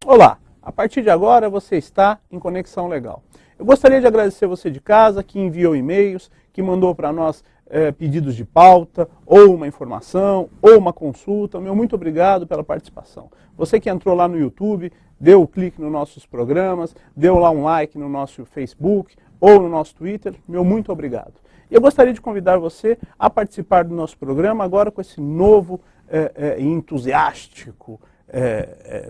Olá, a partir de agora você está em Conexão Legal. Eu gostaria de agradecer você de casa que enviou e-mails, que mandou para nós pedidos de pauta, ou uma informação, ou uma consulta. Meu muito obrigado pela participação. Você que entrou lá no YouTube, deu o clique nos nossos programas, deu lá um like no nosso Facebook ou no nosso Twitter, meu muito obrigado. Eu gostaria de convidar você a participar do nosso programa agora com esse novo e entusiástico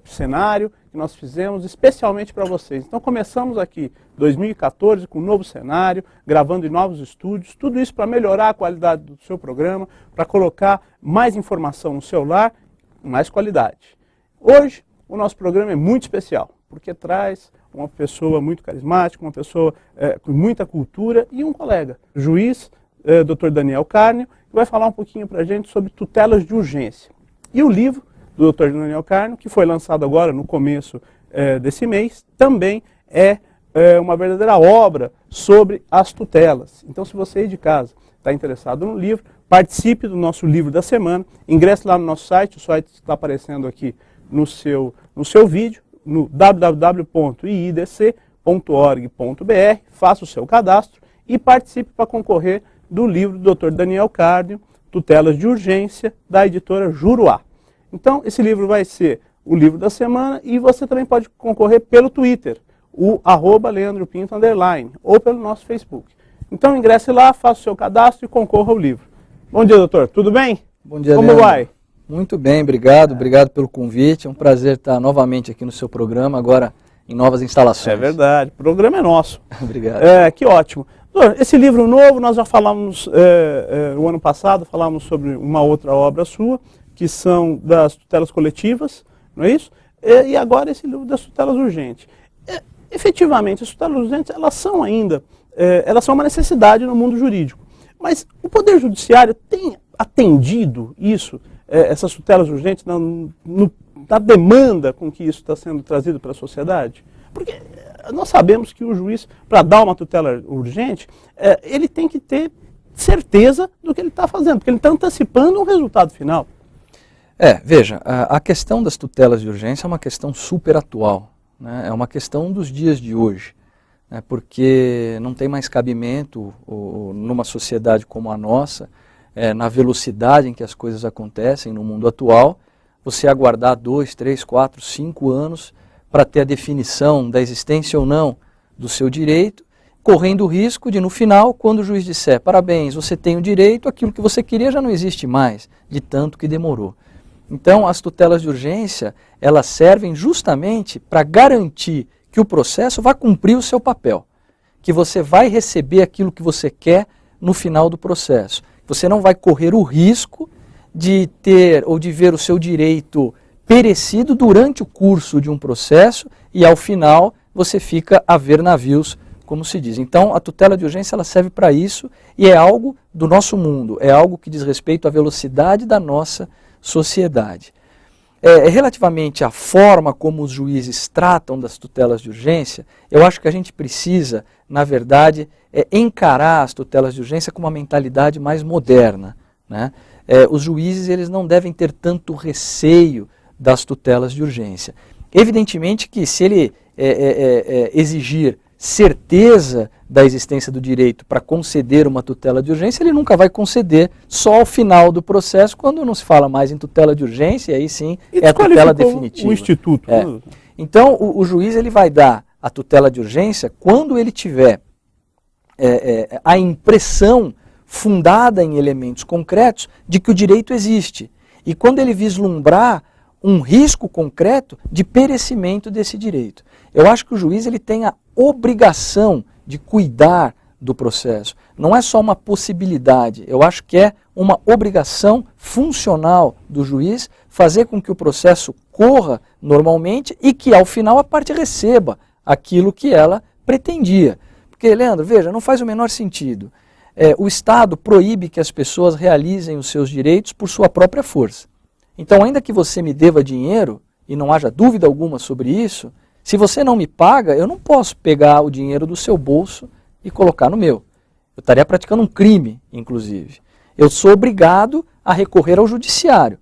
cenário que nós fizemos especialmente para vocês. Então começamos aqui 2014 com um novo cenário, gravando em novos estúdios, tudo isso para melhorar a qualidade do seu programa, para colocar mais informação no seu lar, com mais qualidade. Hoje o nosso programa é muito especial, porque traz uma pessoa muito carismática, uma pessoa com muita cultura e um colega, o juiz, Dr. Daniel Carnio, que vai falar um pouquinho para a gente sobre tutelas de urgência. E o livro do Dr. Daniel Carnio, que foi lançado agora no começo desse mês, também é uma verdadeira obra sobre as tutelas. Então, se você aí de casa está interessado no livro, participe do nosso livro da semana, ingresse lá no nosso site, o site está aparecendo aqui no seu vídeo, no www.iidc.org.br, faça o seu cadastro e participe para concorrer do livro do Dr. Daniel Carnio, Tutelas de Urgência, da editora Juruá. Então, esse livro vai ser o livro da semana e você também pode concorrer pelo Twitter, o @LeandroPinto_, ou pelo nosso Facebook. Então, ingresse lá, faça o seu cadastro e concorra ao livro. Bom dia, doutor. Tudo bem? Bom dia, Como Leandro. vai? Muito bem, obrigado. Obrigado pelo convite. É um prazer estar novamente aqui no seu programa, agora em novas instalações. É verdade. O programa é nosso. Obrigado. Que ótimo. Doutor, esse livro novo, nós já falamos, o ano passado, falamos sobre uma outra obra sua, que são das tutelas coletivas, não é isso? E agora esse livro das tutelas urgentes. Efetivamente, as tutelas urgentes, elas são ainda, elas são uma necessidade no mundo jurídico. Mas o Poder Judiciário tem atendido isso, essas tutelas urgentes, na demanda com que isso está sendo trazido para a sociedade? Porque nós sabemos que o juiz, para dar uma tutela urgente, ele tem que ter certeza do que ele está fazendo, porque ele está antecipando um resultado final. Veja, a questão das tutelas de urgência é uma questão super atual, né? É uma questão dos dias de hoje, né? Porque não tem mais cabimento numa sociedade como a nossa, na velocidade em que as coisas acontecem no mundo atual, você aguardar 2, 3, 4, 5 anos para ter a definição da existência ou não do seu direito, correndo o risco de, no final, quando o juiz disser, parabéns, você tem o direito, aquilo que você queria já não existe mais, de tanto que demorou. Então, as tutelas de urgência, elas servem justamente para garantir que o processo vai cumprir o seu papel, que você vai receber aquilo que você quer no final do processo. Você não vai correr o risco de ter ou de ver o seu direito perecido durante o curso de um processo e, ao final, você fica a ver navios, como se diz. Então, a tutela de urgência ela serve para isso e é algo do nosso mundo, é algo que diz respeito à velocidade da nossa sociedade. Relativamente à forma como os juízes tratam das tutelas de urgência, eu acho que a gente precisa, na verdade, encarar as tutelas de urgência com uma mentalidade mais moderna, né? Os juízes eles não devem ter tanto receio das tutelas de urgência. Evidentemente que se ele exigir certeza da existência do direito para conceder uma tutela de urgência, ele nunca vai conceder só ao final do processo, quando não se fala mais em tutela de urgência, e aí sim é a tutela definitiva. O instituto. Então, o juiz ele vai dar a tutela de urgência quando ele tiver a impressão fundada em elementos concretos de que o direito existe, e quando ele vislumbrar um risco concreto de perecimento desse direito. Eu acho que o juiz ele tem a obrigação de cuidar do processo. Não é só uma possibilidade, eu acho que é uma obrigação funcional do juiz fazer com que o processo corra normalmente e que ao final a parte receba aquilo que ela pretendia. Porque, Leandro, veja, não faz o menor sentido. O Estado proíbe que as pessoas realizem os seus direitos por sua própria força. Então, ainda que você me deva dinheiro, e não haja dúvida alguma sobre isso, se você não me paga, eu não posso pegar o dinheiro do seu bolso e colocar no meu. Eu estaria praticando um crime, inclusive. Eu sou obrigado a recorrer ao judiciário.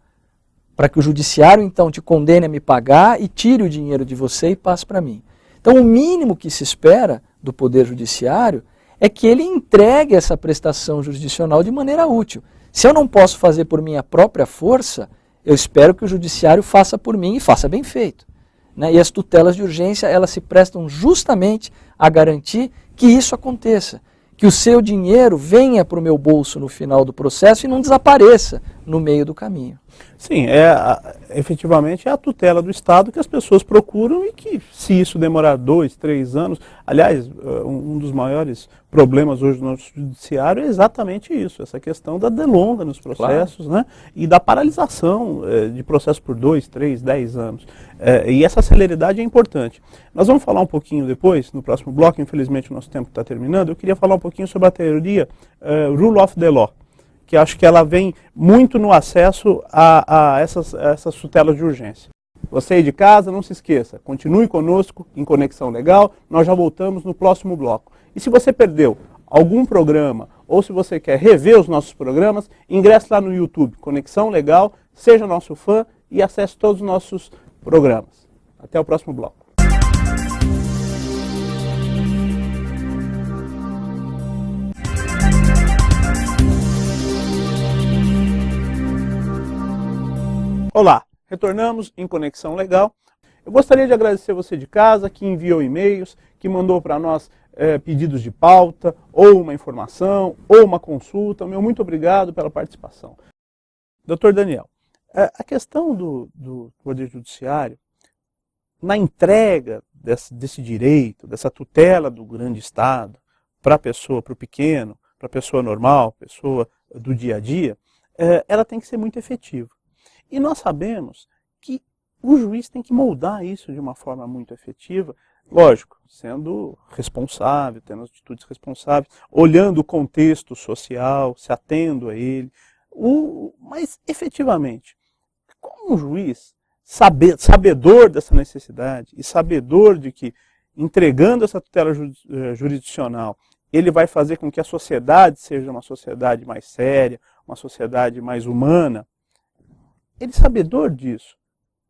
para que o judiciário então te condene a me pagar e tire o dinheiro de você e passe para mim. Então o mínimo que se espera do Poder Judiciário é que ele entregue essa prestação jurisdicional de maneira útil. Se eu não posso fazer por minha própria força, eu espero que o Judiciário faça por mim e faça bem feito. Né? E as tutelas de urgência, elas se prestam justamente a garantir que isso aconteça. Que o seu dinheiro venha para o meu bolso no final do processo e não desapareça no meio do caminho. Sim, efetivamente é a tutela do Estado que as pessoas procuram e que, se isso demorar 2, 3 anos... Aliás, um dos maiores problemas hoje do nosso judiciário é exatamente isso, essa questão da delonga nos processos, claro, né? E da paralisação de processos por 2, 3, 10 anos. E essa celeridade é importante. Nós vamos falar um pouquinho depois, no próximo bloco, infelizmente o nosso tempo está terminando, eu queria falar um pouquinho sobre a teoria Rule of the Law, que acho que ela vem muito no acesso a essas tutelas de urgência. Você aí de casa, não se esqueça, continue conosco em Conexão Legal, nós já voltamos no próximo bloco. E se você perdeu algum programa, ou se você quer rever os nossos programas, ingresse lá no YouTube, Conexão Legal, seja nosso fã e acesse todos os nossos programas. Até o próximo bloco. Olá, retornamos em Conexão Legal. Eu gostaria de agradecer você de casa que enviou e-mails, que mandou para nós pedidos de pauta, ou uma informação, ou uma consulta. Meu muito obrigado pela participação. Doutor Daniel, a questão do Poder Judiciário, na entrega desse direito, dessa tutela do grande Estado, para a pessoa, para o pequeno, para a pessoa normal, pessoa do dia a dia, ela tem que ser muito efetiva. E nós sabemos que o juiz tem que moldar isso de uma forma muito efetiva, lógico, sendo responsável, tendo atitudes responsáveis, olhando o contexto social, se atendo a ele. Mas, efetivamente, como o juiz, sabedor dessa necessidade e sabedor de que, entregando essa tutela jurisdicional, ele vai fazer com que a sociedade seja uma sociedade mais séria, uma sociedade mais humana, ele sabedor disso.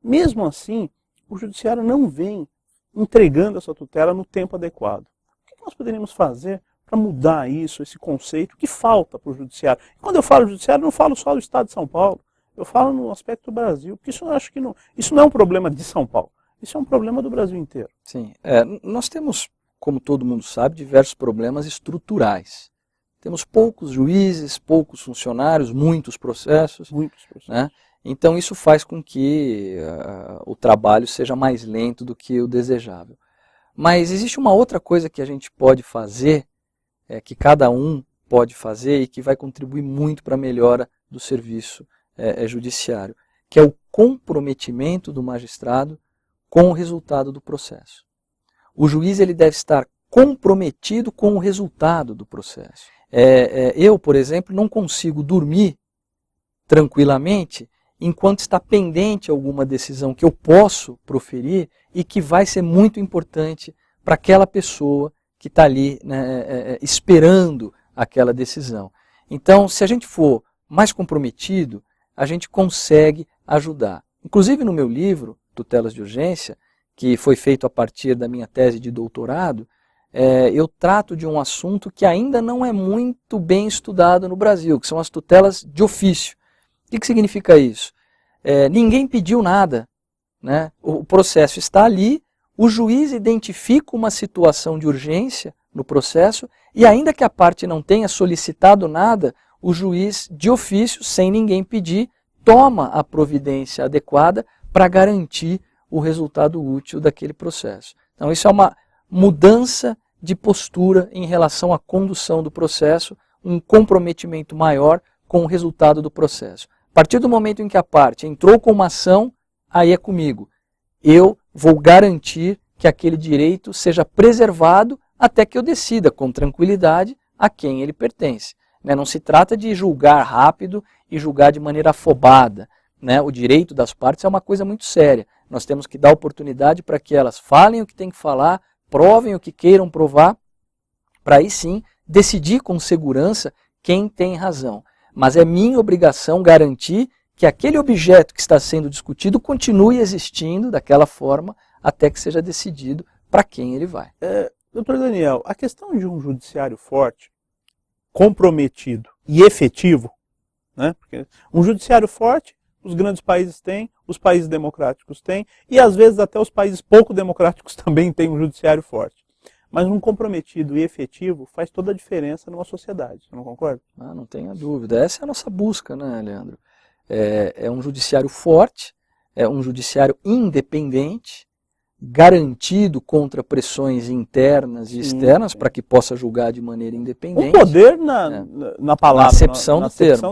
Mesmo assim, o judiciário não vem entregando essa tutela no tempo adequado. O que nós poderíamos fazer para mudar isso, esse conceito que falta para o judiciário? E quando eu falo judiciário, não falo só do Estado de São Paulo, eu falo no aspecto do Brasil, porque isso eu acho que isso não é um problema de São Paulo, isso é um problema do Brasil inteiro. Sim, nós temos, como todo mundo sabe, diversos problemas estruturais. Temos poucos juízes, poucos funcionários, muitos processos. Né? Então isso faz com que o trabalho seja mais lento do que o desejável. Mas existe uma outra coisa que a gente pode fazer, que cada um pode fazer e que vai contribuir muito para a melhora do serviço judiciário, que é o comprometimento do magistrado com o resultado do processo. O juiz ele deve estar comprometido com o resultado do processo. Eu, por exemplo, não consigo dormir tranquilamente enquanto está pendente alguma decisão que eu posso proferir e que vai ser muito importante para aquela pessoa que está ali, né, esperando aquela decisão. Então, se a gente for mais comprometido, a gente consegue ajudar. Inclusive no meu livro, Tutelas de Urgência, que foi feito a partir da minha tese de doutorado, eu trato de um assunto que ainda não é muito bem estudado no Brasil, que são as tutelas de ofício. O que significa isso? Ninguém pediu nada, né? O processo está ali, o juiz identifica uma situação de urgência no processo e ainda que a parte não tenha solicitado nada, o juiz de ofício, sem ninguém pedir, toma a providência adequada para garantir o resultado útil daquele processo. Então isso é uma mudança de postura em relação à condução do processo, um comprometimento maior com o resultado do processo. A partir do momento em que a parte entrou com uma ação, aí é comigo. Eu vou garantir que aquele direito seja preservado até que eu decida com tranquilidade a quem ele pertence. Não se trata de julgar rápido e julgar de maneira afobada. O direito das partes é uma coisa muito séria. Nós temos que dar oportunidade para que elas falem o que tem que falar, provem o que queiram provar, para aí sim decidir com segurança quem tem razão. Mas é minha obrigação garantir que aquele objeto que está sendo discutido continue existindo daquela forma até que seja decidido para quem ele vai. Doutor Daniel, a questão de um judiciário forte, comprometido e efetivo, né? Porque um judiciário forte, os grandes países têm, os países democráticos têm, e às vezes até os países pouco democráticos também têm um judiciário forte. Mas um comprometido e efetivo faz toda a diferença numa sociedade, você não concorda? Ah, não tenha dúvida. Essa é a nossa busca, né, Leandro? É um judiciário forte, é um judiciário independente, garantido contra pressões internas e externas para que possa julgar de maneira independente. Um poder na palavra, na acepção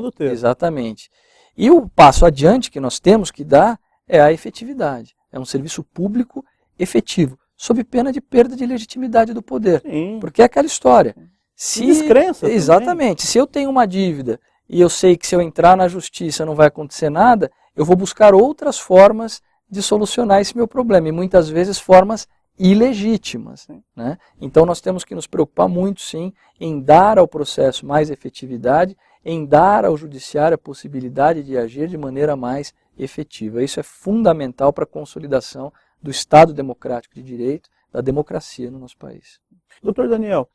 do termo. Exatamente. E o passo adiante que nós temos que dar é a efetividade. É um serviço público efetivo, sob pena de perda de legitimidade do poder. Sim. Porque é aquela história. Se, descrença exatamente. Também. Se eu tenho uma dívida e eu sei que se eu entrar na justiça não vai acontecer nada, eu vou buscar outras formas de solucionar esse meu problema, e muitas vezes formas ilegítimas. Né? Então nós temos que nos preocupar muito, sim, em dar ao processo mais efetividade, em dar ao judiciário a possibilidade de agir de maneira mais efetiva. Isso é fundamental para a consolidação do Estado democrático de direito, da democracia no nosso país. Doutor Daniel,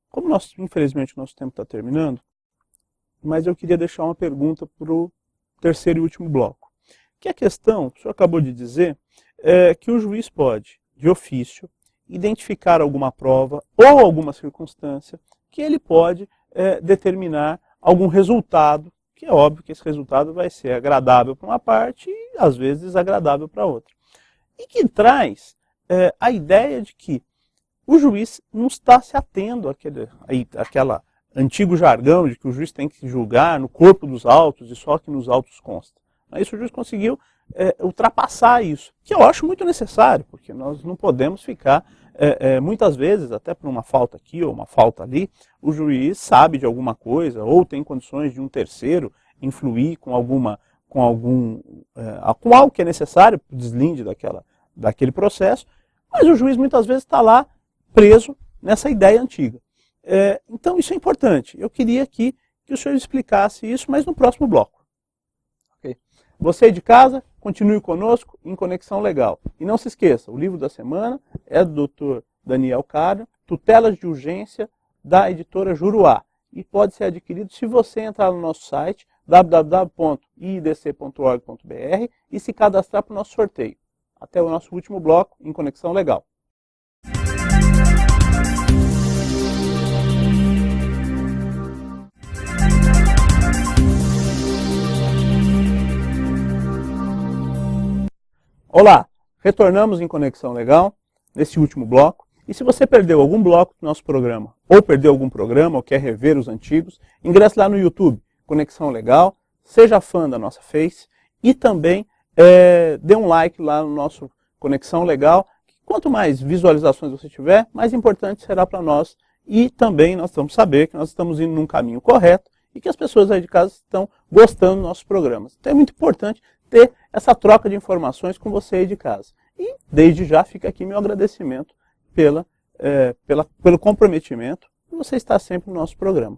como infelizmente o nosso tempo está terminando, mas eu queria deixar uma pergunta para o terceiro e último bloco. Que a questão, o senhor acabou de dizer, é que o juiz pode, de ofício, identificar alguma prova ou alguma circunstância que ele pode determinar algum resultado, que é óbvio que esse resultado vai ser agradável para uma parte e às vezes desagradável para outra. E que traz a ideia de que o juiz não está se atendo àquela antigo jargão de que o juiz tem que julgar no corpo dos autos e só que nos autos consta. Isso o juiz conseguiu ultrapassar isso, que eu acho muito necessário, porque nós não podemos ficar, muitas vezes, até por uma falta aqui ou uma falta ali, o juiz sabe de alguma coisa ou tem condições de um terceiro influir com algo que é necessário para o deslinde daquele processo, mas o juiz muitas vezes está lá preso nessa ideia antiga. Então isso é importante. Eu queria aqui que o senhor explicasse isso, mas no próximo bloco. Você de casa, continue conosco em Conexão Legal. E não se esqueça, o livro da semana é do Dr. Daniel Cardo, Tutelas de Urgência, da editora Juruá. E pode ser adquirido se você entrar no nosso site, www.iidc.org.br, e se cadastrar para o nosso sorteio. Até o nosso último bloco em Conexão Legal. Olá, retornamos em Conexão Legal, nesse último bloco. E se você perdeu algum bloco do nosso programa, ou perdeu algum programa, ou quer rever os antigos, ingresse lá no YouTube, Conexão Legal, seja fã da nossa Face e também dê um like lá no nosso Conexão Legal. Quanto mais visualizações você tiver, mais importante será para nós. E também nós vamos saber que nós estamos indo num caminho correto e que as pessoas aí de casa estão gostando dos nossos programas. Então é muito importante ter essa troca de informações com você aí de casa. E desde já fica aqui meu agradecimento pelo comprometimento de você estar sempre no nosso programa.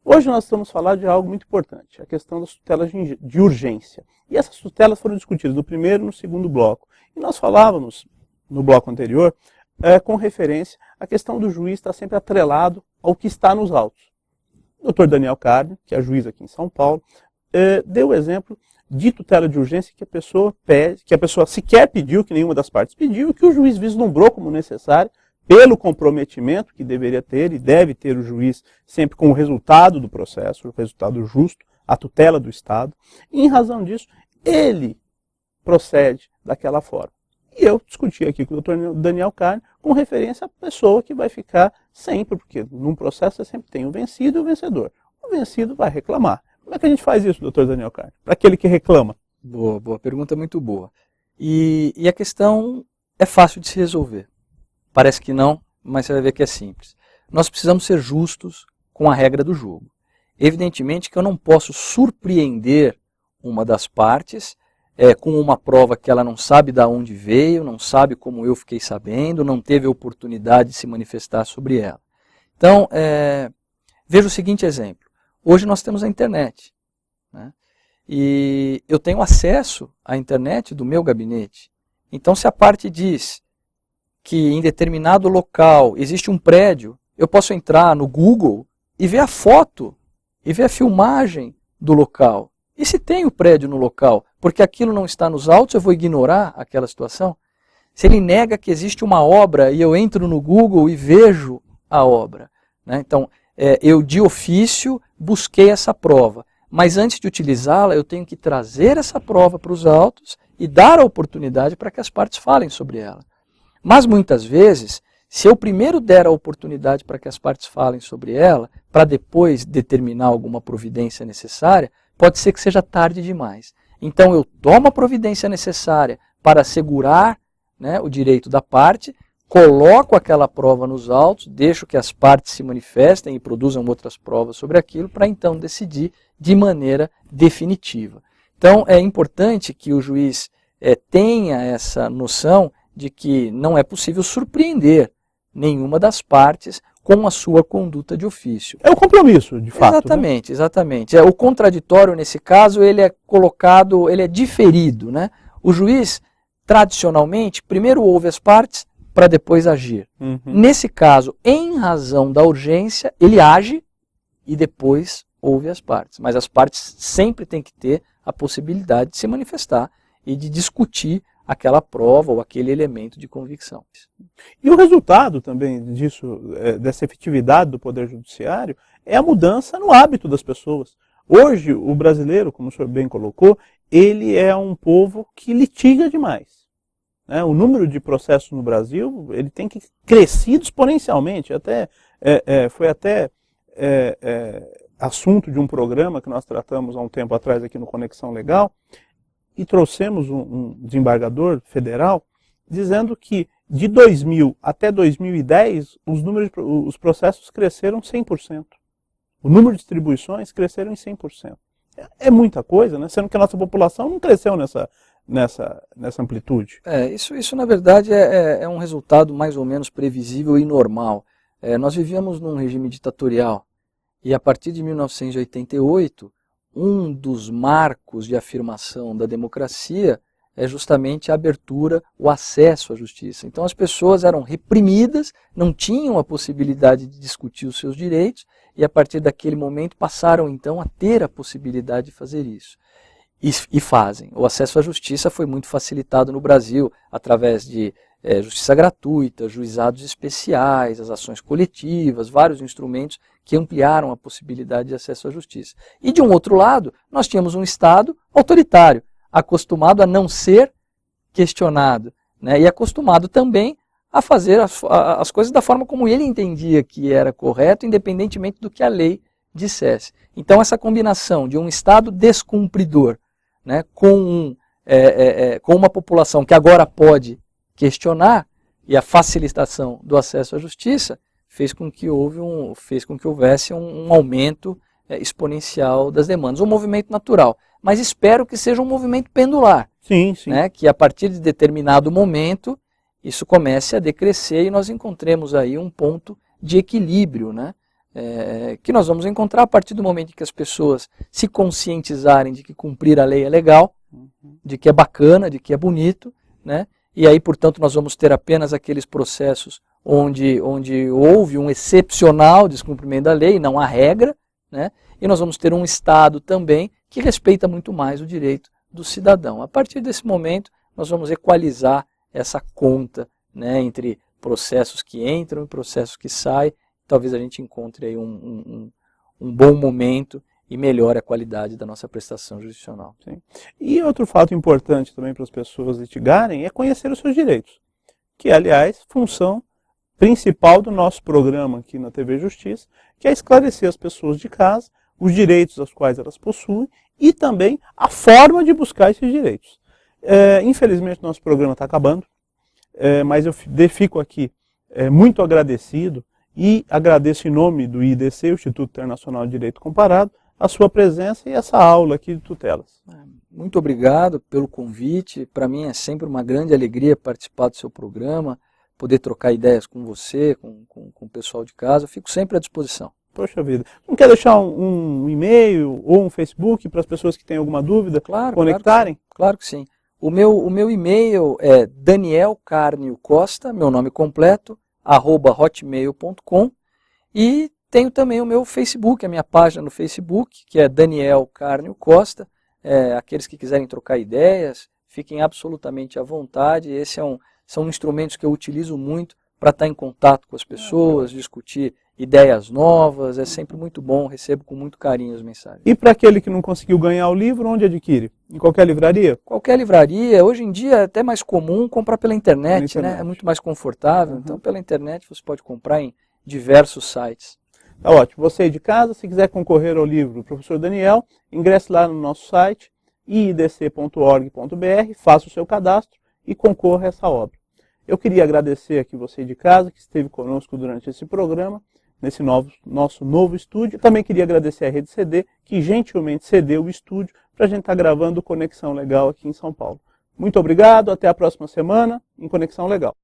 Hoje nós vamos falar de algo muito importante, a questão das tutelas de urgência. E essas tutelas foram discutidas no primeiro e no segundo bloco. E nós falávamos no bloco anterior com referência à questão do juiz estar sempre atrelado ao que está nos autos. O Dr. Daniel Cardo, que é juiz aqui em São Paulo, deu o exemplo de tutela de urgência que a pessoa pede, que a pessoa sequer pediu, que nenhuma das partes pediu, e que o juiz vislumbrou como necessário, pelo comprometimento que deveria ter e deve ter o juiz sempre com o resultado do processo, o resultado justo, a tutela do Estado, e em razão disso, ele procede daquela forma. E eu discuti aqui com o Dr. Daniel Cardo com referência à pessoa que vai ficar sempre, porque num processo você sempre tem o vencido e o vencedor. O vencido vai reclamar. Como é que a gente faz isso, Dr. Daniel Cardo? Para aquele que reclama. Boa, pergunta muito boa. E a questão é fácil de se resolver. Parece que não, mas você vai ver que é simples. Nós precisamos ser justos com a regra do jogo. Evidentemente que eu não posso surpreender uma das partes com uma prova que ela não sabe de onde veio, não sabe como eu fiquei sabendo, não teve oportunidade de se manifestar sobre ela. Então, veja o seguinte exemplo. Hoje nós temos a internet, né? e eu tenho acesso à internet do meu gabinete. Então, se a parte diz que em determinado local existe um prédio, eu posso entrar no Google e ver a foto, e ver a filmagem do local. E se tem o prédio no local, porque aquilo não está nos autos, eu vou ignorar aquela situação? Se ele nega que existe uma obra e eu entro no Google e vejo a obra, né? Então, eu de ofício busquei essa prova, mas antes de utilizá-la, eu tenho que trazer essa prova para os autos e dar a oportunidade para que as partes falem sobre ela. Mas muitas vezes, se eu primeiro der a oportunidade para que as partes falem sobre ela, para depois determinar alguma providência necessária, pode ser que seja tarde demais. Então eu tomo a providência necessária para assegurar, né, o direito da parte, coloco aquela prova nos autos, deixo que as partes se manifestem e produzam outras provas sobre aquilo, para então decidir de maneira definitiva. Então é importante que o juiz tenha essa noção de que não é possível surpreender nenhuma das partes com a sua conduta de ofício. É o compromisso, de fato. Exatamente, né? Exatamente. O contraditório, nesse caso, ele é colocado, ele é diferido, né? O juiz, tradicionalmente, primeiro ouve as partes para depois agir. Uhum. Nesse caso, em razão da urgência, ele age e depois ouve as partes. Mas as partes sempre têm que ter a possibilidade de se manifestar e de discutir aquela prova ou aquele elemento de convicção. E o resultado também disso, dessa efetividade do Poder Judiciário, é a mudança no hábito das pessoas. Hoje, o brasileiro, como o senhor bem colocou, ele é um povo que litiga demais. Né? O número de processos no Brasil, ele tem crescido exponencialmente. Foi até assunto de um programa que nós tratamos há um tempo atrás aqui no Conexão Legal, e trouxemos um desembargador federal dizendo que de 2000 até 2010 os processos cresceram 100%. O número de distribuições cresceram em 100%. É muita coisa, né? Sendo que a nossa população não cresceu nessa amplitude. Isso na verdade é um resultado mais ou menos previsível e normal. Nós vivíamos num regime ditatorial e a partir de 1988, um dos marcos de afirmação da democracia é justamente a abertura, o acesso à justiça. Então as pessoas eram reprimidas, não tinham a possibilidade de discutir os seus direitos e a partir daquele momento passaram então a ter a possibilidade de fazer isso. E fazem. O acesso à justiça foi muito facilitado no Brasil através de justiça gratuita, juizados especiais, as ações coletivas, vários instrumentos que ampliaram a possibilidade de acesso à justiça. E de um outro lado, nós tínhamos um Estado autoritário, acostumado a não ser questionado, né? E acostumado também a fazer as coisas da forma como ele entendia que era correto, independentemente do que a lei dissesse. Então essa combinação de um Estado descumpridor, né, com uma população que agora pode questionar, e a facilitação do acesso à justiça fez com que houvesse um aumento exponencial das demandas, um movimento natural. Mas espero que seja um movimento pendular. Sim, sim. Né, que a partir de determinado momento isso comece a decrescer e nós encontremos aí um ponto de equilíbrio, né, que nós vamos encontrar a partir do momento em que as pessoas se conscientizarem de que cumprir a lei é legal, de que é bacana, de que é bonito, né? E aí, portanto, nós vamos ter apenas aqueles processos onde houve um excepcional descumprimento da lei, não há regra, né? E nós vamos ter um Estado também que respeita muito mais o direito do cidadão. A partir desse momento, nós vamos equalizar essa conta, né, entre processos que entram e processos que saem. Talvez a gente encontre aí um bom momento e melhore a qualidade da nossa prestação jurisdicional. Sim. E outro fato importante também para as pessoas litigarem é conhecer os seus direitos, que, aliás, função principal do nosso programa aqui na TV Justiça, que é esclarecer as pessoas de casa os direitos aos quais elas possuem e também a forma de buscar esses direitos. Infelizmente, nosso programa está acabando, mas eu fico aqui muito agradecido e agradeço em nome do IDC, o Instituto Internacional de Direito Comparado, a sua presença e essa aula aqui de tutelas. Muito obrigado pelo convite. Para mim é sempre uma grande alegria participar do seu programa, poder trocar ideias com você, com o pessoal de casa. Eu fico sempre à disposição. Poxa vida. Não quer deixar um e-mail ou um Facebook para as pessoas que têm alguma dúvida conectarem? Claro que sim. O meu e-mail é danielcarniocosta, meu nome completo, @hotmail.com, e tenho também o meu Facebook, a minha página no Facebook, que é Daniel Carnio Costa. Aqueles que quiserem trocar ideias, fiquem absolutamente à vontade. São instrumentos que eu utilizo muito para estar em contato com as pessoas, discutir ideias novas. É sempre muito bom, recebo com muito carinho as mensagens. E para aquele que não conseguiu ganhar o livro, onde adquire? Em qualquer livraria? Qualquer livraria. Hoje em dia é até mais comum comprar pela internet, né? É muito mais confortável. Então, pela internet você pode comprar em diversos sites. Tá ótimo. Você aí de casa, se quiser concorrer ao livro do professor Daniel, ingresse lá no nosso site, iidc.org.br, faça o seu cadastro e concorra a essa obra. Eu queria agradecer aqui você de casa, que esteve conosco durante esse programa, nesse nosso novo estúdio. Também queria agradecer a Rede CD, que gentilmente cedeu o estúdio para a gente estar gravando Conexão Legal aqui em São Paulo. Muito obrigado, até a próxima semana em Conexão Legal.